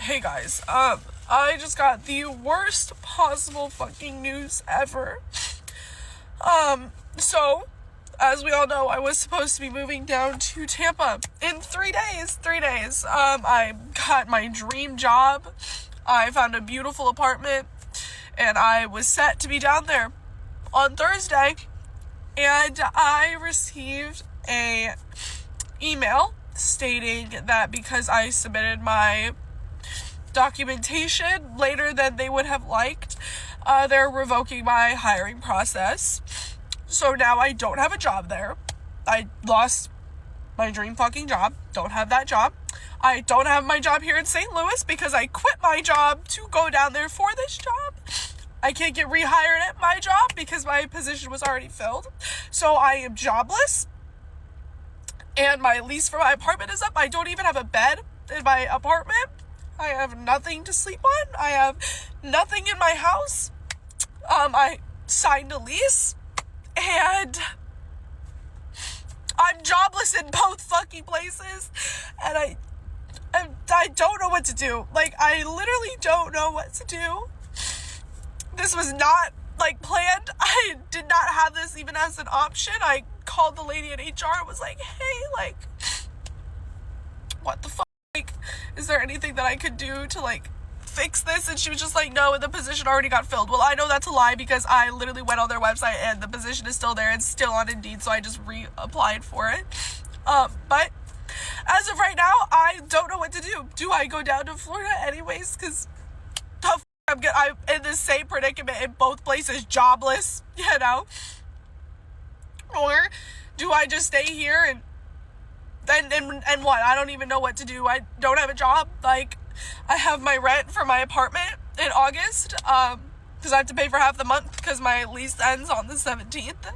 Hey guys, I just got the worst possible fucking news ever. So, as we all know, I was supposed to be moving down to Tampa in 3 days. 3 days. I got my dream job. I found a beautiful apartment, and I was set to be down there on Thursday. And I received a email stating that because I submitted my documentation later than they would have liked, they're revoking my hiring process. So now I don't have a job there. I lost my dream fucking job. Don't have that job. I don't have my job here in St. Louis because I quit my job to go down there for this job. I can't get rehired at my job because my position was already filled. So I am jobless. And my lease for my apartment is up. I don't even have a bed in my apartment. I have nothing to sleep on. I have nothing in my house. I signed a lease. And I'm jobless in both fucking places. And I don't know what to do. Like, I literally don't know what to do. This was not, planned. I did not have this even as an option. I called the lady at HR and was like, hey, what the fuck? Is there anything that I could do to, fix this? And she was just like, no, the position already got filled. Well, I know that's a lie because I literally went on their website and the position is still there. It's still on Indeed, so I just reapplied for it. But as of right now, I don't know what to do. Do I go down to Florida anyways? Because I'm in the same predicament in both places, jobless, Or do I just stay here and what? I don't even know what to do. I don't have a job. I have my rent for my apartment in August, because I have to pay for half the month because my lease ends on the 17th.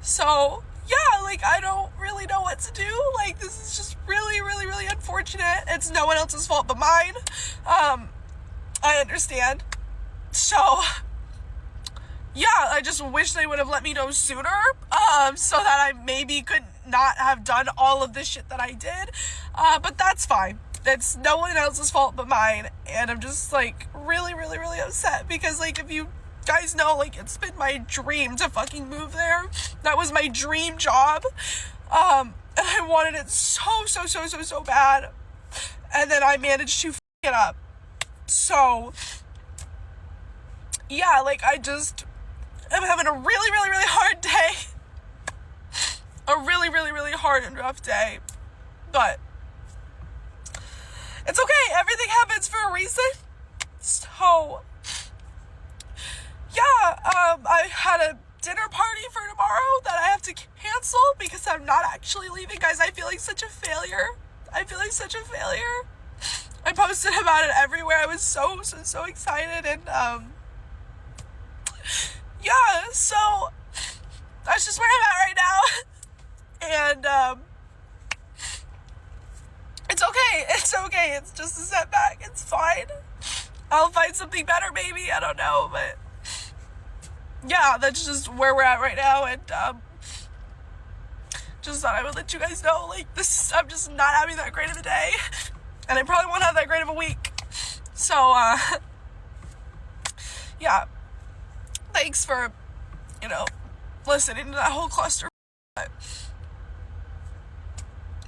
So, yeah, I don't really know what to do. This is just really, really, really unfortunate. It's no one else's fault but mine. I understand. So, yeah, I just wish they would have let me know sooner, so that I maybe could not have done all of this shit that I did, but that's fine. It's no one else's fault but mine, and I'm just, really, really, really upset, because, if you guys know, it's been my dream to fucking move there. That was my dream job, and I wanted it so bad, and then I managed to f*** it up. So, yeah, I'm having a really, really, really hard day. A really, really, really hard and rough day. But it's okay. Everything happens for a reason. So, yeah, I had a dinner party for tomorrow that I have to cancel because I'm not actually leaving. Guys, I feel like such a failure. I posted about it everywhere. I was so excited, and yeah, so that's just where I'm at right now. And it's okay. It's just a setback. It's fine. I'll find something better, maybe. I don't know, but yeah, that's just where we're at right now. And just thought I would let you guys know, I'm just not having that great of a day, and I probably won't have that great of a week. So yeah, thanks for listening to that whole cluster. But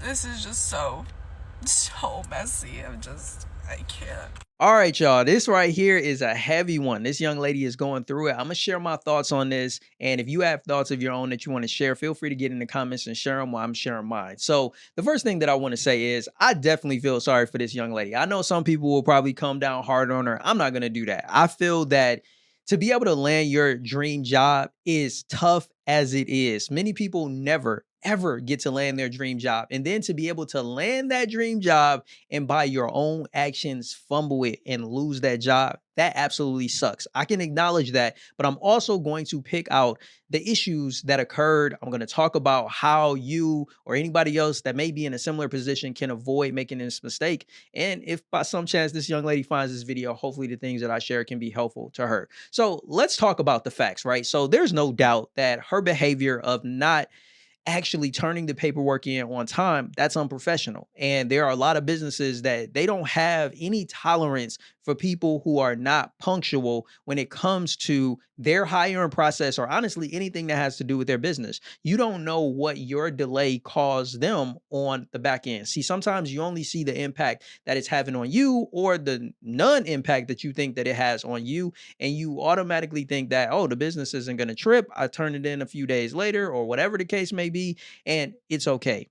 this is just so messy. I can't. All right, y'all. This right here is a heavy one. This young lady is going through it. I'm going to share my thoughts on this. And if you have thoughts of your own that you want to share, feel free to get in the comments and share them while I'm sharing mine. So the first thing that I want to say is I definitely feel sorry for this young lady. I know some people will probably come down hard on her. I'm not going to do that. I feel that to be able to land your dream job is tough as it is. Many people never, ever get to land their dream job. And then to be able to land that dream job and by your own actions fumble it and lose that job, that absolutely sucks. I can acknowledge that, but I'm also going to pick out the issues that occurred. I'm going to talk about how you or anybody else that may be in a similar position can avoid making this mistake. And if by some chance this young lady finds this video, hopefully the things that I share can be helpful to her. So let's talk about the facts, right? So there's no doubt that her behavior of not actually turning the paperwork in on time, that's unprofessional. And there are a lot of businesses that they don't have any tolerance for people who are not punctual when it comes to their hiring process, or honestly anything that has to do with their business. You don't know what your delay caused them on the back end. See, sometimes you only see the impact that it's having on you, or the none impact that you think that it has on you, and you automatically think that, oh, the business isn't going to trip. I turn it in a few days later, or whatever the case may be, and it's okay.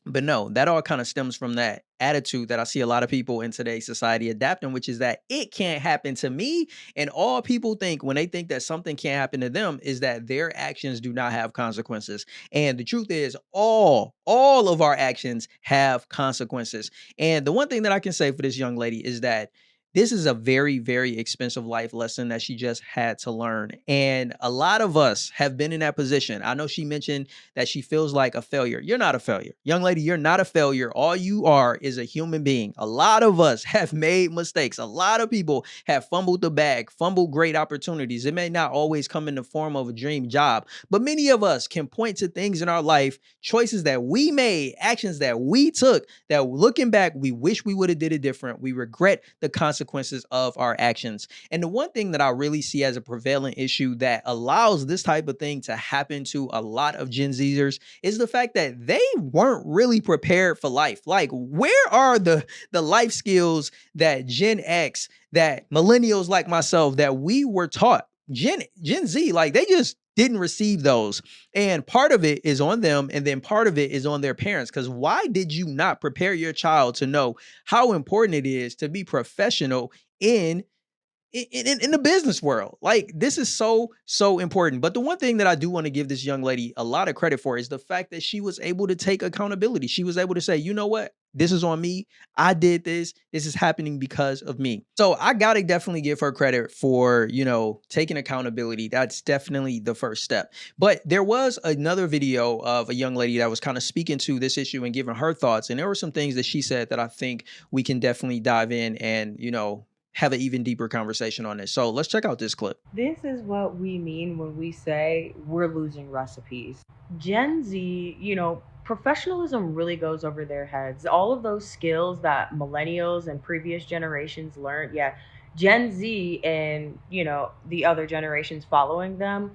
But no, that all kind of stems from that attitude that I see a lot of people in today's society adapting, which is that it can't happen to me. And all people think when they think that something can't happen to them is that their actions do not have consequences. And the truth is, all of our actions have consequences. And the one thing that I can say for this young lady is that this is a very, very expensive life lesson that she just had to learn. And a lot of us have been in that position. I know she mentioned that she feels like a failure. You're not a failure. Young lady, you're not a failure. All you are is a human being. A lot of us have made mistakes. A lot of people have fumbled the bag, fumbled great opportunities. It may not always come in the form of a dream job, but many of us can point to things in our life, choices that we made, actions that we took, that looking back, we wish we would have did it different. We regret the consequences of our actions. And the one thing that I really see as a prevalent issue that allows this type of thing to happen to a lot of Gen Zers is the fact that they weren't really prepared for life. Like, where are the life skills that Gen X, that millennials like myself, that we were taught? Gen Z, like, they just didn't receive those. And part of it is on them, and then part of it is on their parents. Because why did you not prepare your child to know how important it is to be professional in the business world? Like, this is so important. But the one thing that I do want to give this young lady a lot of credit for is the fact that she was able to take accountability. She was able to say, you know what, this is on me. I did this is happening because of me. So I gotta definitely give her credit for, taking accountability. That's definitely the first step. But there was another video of a young lady that was kind of speaking to this issue and giving her thoughts, and there were some things that she said that I think we can definitely dive in and have an even deeper conversation on this. So let's check out this clip. This is what we mean when we say we're losing recipes. Gen Z, professionalism really goes over their heads. All of those skills that millennials and previous generations learned, yeah, Gen Z and, the other generations following them,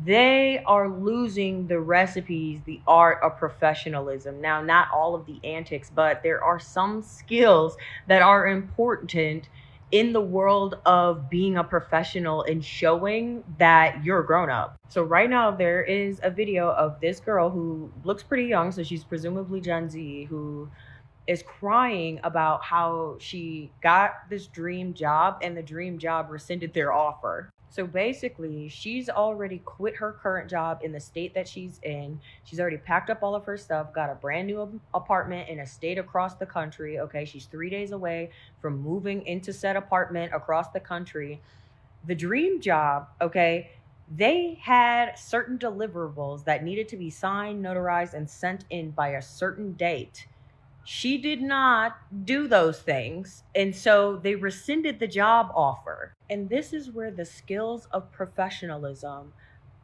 they are losing the recipes, the art of professionalism. Now, not all of the antics, but there are some skills that are important in the world of being a professional and showing that you're a grown up. So right now there is a video of this girl who looks pretty young, so she's presumably Gen Z, who is crying about how she got this dream job and the dream job rescinded their offer. So basically, she's already quit her current job in the state that she's in. She's already packed up all of her stuff, got a brand new apartment in a state across the country. Okay, she's 3 days away from moving into said apartment across the country. The dream job, okay, they had certain deliverables that needed to be signed, notarized, and sent in by a certain date. She did not do those things. And so they rescinded the job offer. And this is where the skills of professionalism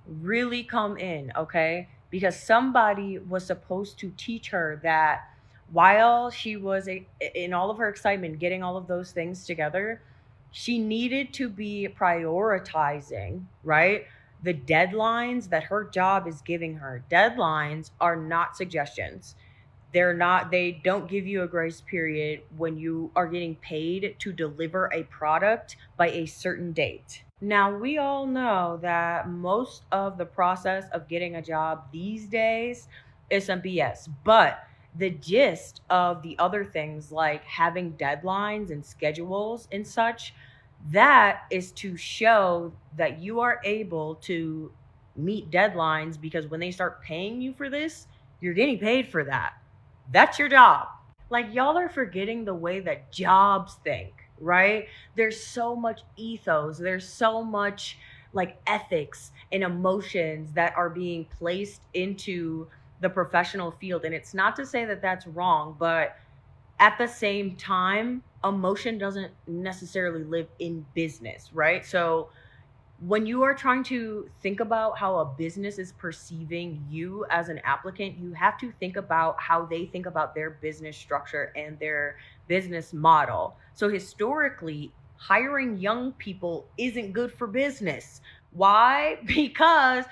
really come in, okay? Because somebody was supposed to teach her that while she was in all of her excitement getting all of those things together, she needed to be prioritizing, right? The deadlines that her job is giving her. Deadlines are not suggestions. They don't give you a grace period when you are getting paid to deliver a product by a certain date. Now, we all know that most of the process of getting a job these days is some BS, but the gist of the other things like having deadlines and schedules and such, that is to show that you are able to meet deadlines, because when they start paying you for this, you're getting paid for that. That's your job. Like, y'all are forgetting the way that jobs think, right? There's so much ethos, there's so much like ethics and emotions that are being placed into the professional field. And it's not to say that that's wrong, but at the same time, emotion doesn't necessarily live in business, right? So when you are trying to think about how a business is perceiving you as an applicant, you have to think about how they think about their business structure and their business model. So historically, hiring young people isn't good for business. Why? Because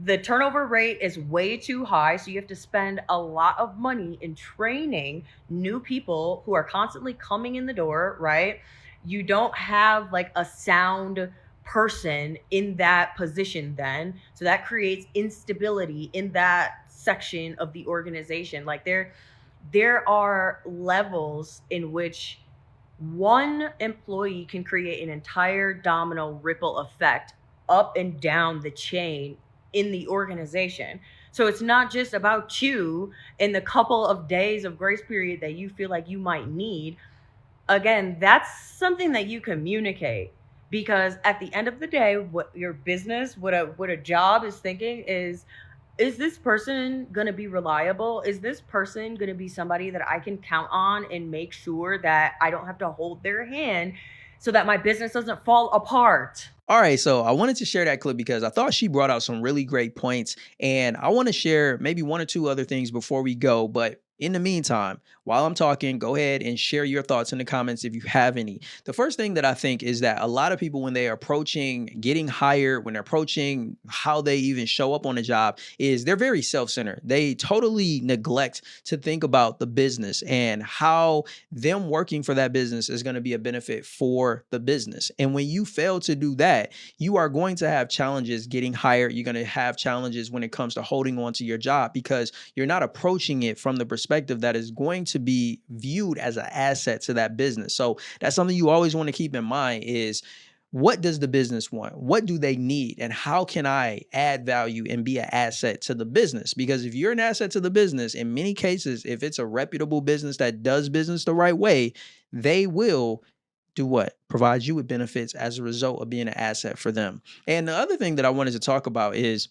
the turnover rate is way too high. So you have to spend a lot of money in training new people who are constantly coming in the door, right? You don't have like a sound person in that position then. So that creates instability in that section of the organization. Like there are levels in which one employee can create an entire domino ripple effect up and down the chain in the organization. So it's not just about you in the couple of days of grace period that you feel like you might need. Again, that's something that you communicate, because at the end of the day, what your business, what a job is thinking is this person going to be reliable? Is this person going to be somebody that I can count on and make sure that I don't have to hold their hand so that my business doesn't fall apart? All right, so I wanted to share that clip because I thought she brought out some really great points, and I want to share maybe one or two other things before we go. But in the meantime, while I'm talking, go ahead and share your thoughts in the comments if you have any. The first thing that I think is that a lot of people, when they're approaching getting hired, when they're approaching how they even show up on a job, is they're very self-centered. They totally neglect to think about the business and how them working for that business is going to be a benefit for the business. And when you fail to do that, you are going to have challenges getting hired. You're going to have challenges when it comes to holding on to your job because you're not approaching it from the perspective that is going to be viewed as an asset to that business. So that's something you always want to keep in mind is, what does the business want? What do they need? And how can I add value and be an asset to the business? Because if you're an asset to the business, in many cases, if it's a reputable business that does business the right way, they will do what? Provide you with benefits as a result of being an asset for them. And the other thing that I wanted to talk about is,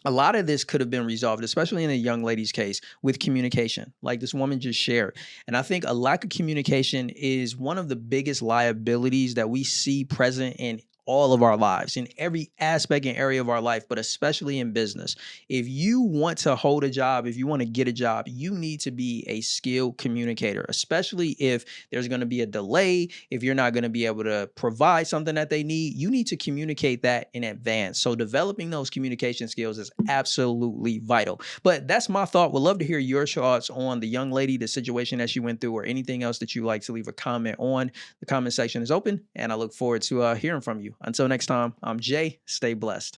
a lot of this could have been resolved, especially in a young lady's case, with communication, like this woman just shared. And I think a lack of communication is one of the biggest liabilities that we see present in all of our lives, in every aspect and area of our life, but especially in business. If you want to hold a job, if you want to get a job, you need to be a skilled communicator, especially if there's going to be a delay, if you're not going to be able to provide something that they need, you need to communicate that in advance. So developing those communication skills is absolutely vital. But that's my thought. Would love to hear your thoughts on the young lady, the situation that she went through, or anything else that you like to leave a comment on. The comment section is open, and I look forward to hearing from you. Until next time, I'm Jay. Stay blessed.